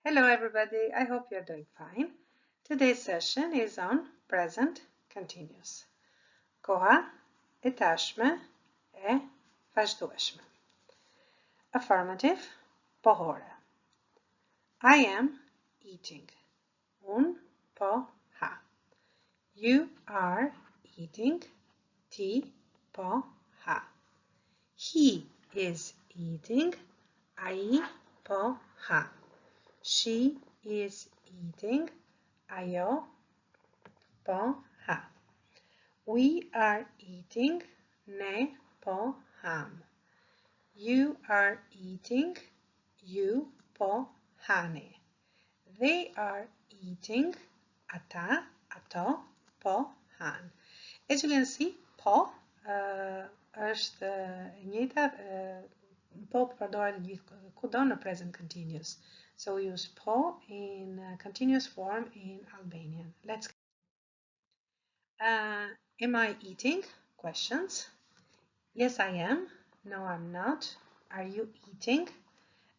Hello everybody, I hope you're doing fine. Today's session is on present continuous. Koha, etashme, e vazhdueshme. Affirmative, pohore. I am eating. Un po ha. You are eating. Ti po ha. He is eating. Ai po ha. She is eating. Ayo po ha. We are eating. Ne po ham. You are eating. You po hane. They are eating. Ata, ato, po han. As you can see, po është e njëjta, po përdoret kudo në present continuous. So we use po in continuous form in Albanian. Let's am I eating? Questions. Yes, I am. No, I'm not. Are you eating?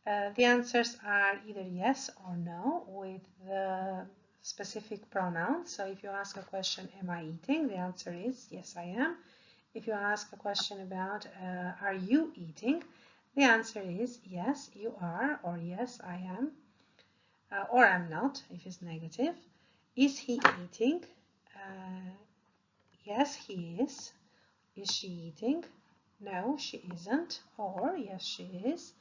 The answers are either yes or no with the specific pronoun. So if you ask a question, am I eating? The answer is yes, I am. If you ask a question about are you eating? The answer is yes, you are, or yes, I am, or I'm not, if it's negative. Is he eating? Yes, he is. Is she eating? No, she isn't, or yes, she is.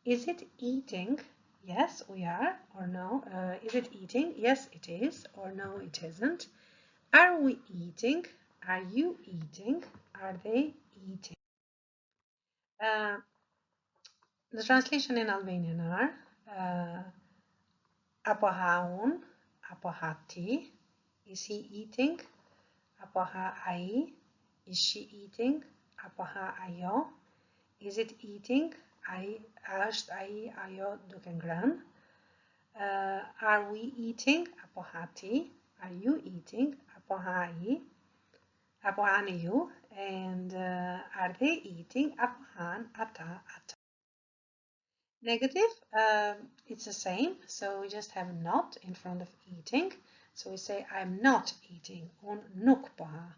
Is it eating? Yes, we are, or no. Is it eating? Yes, it is, or no, it isn't. Are we eating? Are you eating? Are they eating? The translation in Albanian are apo ha un, apo ha ti. Is he eating? Apo ha ai. Is she eating? Apo ha ajo. Is it eating? Ai, është ai, ajo duke ngrënë. Are we eating? Apo ha ti. Are you eating? Apo ha ai. Apo hani ju. And are they eating? Apo han ata ata. Negative, it's the same. So we just have not in front of eating. So we say I'm not eating. Un nuk po ha.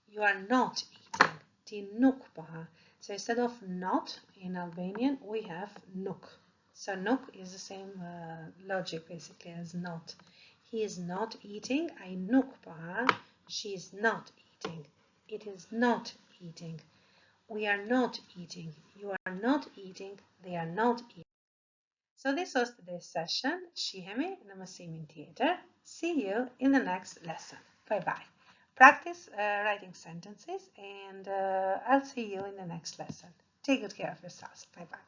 You are not eating. Ti nuk po ha. So instead of not in Albanian, we have nuk. So nuk is the same logic basically as not. He is not eating. Ai nuk po ha. She is not eating. It is not eating. We are not eating. You are not eating. They are not eating. So this was today's session. Shihemi në mësimin tjetër. See you in the next lesson. Bye bye. Practice writing sentences and I'll see you in the next lesson. Take good care of yourselves. Bye bye.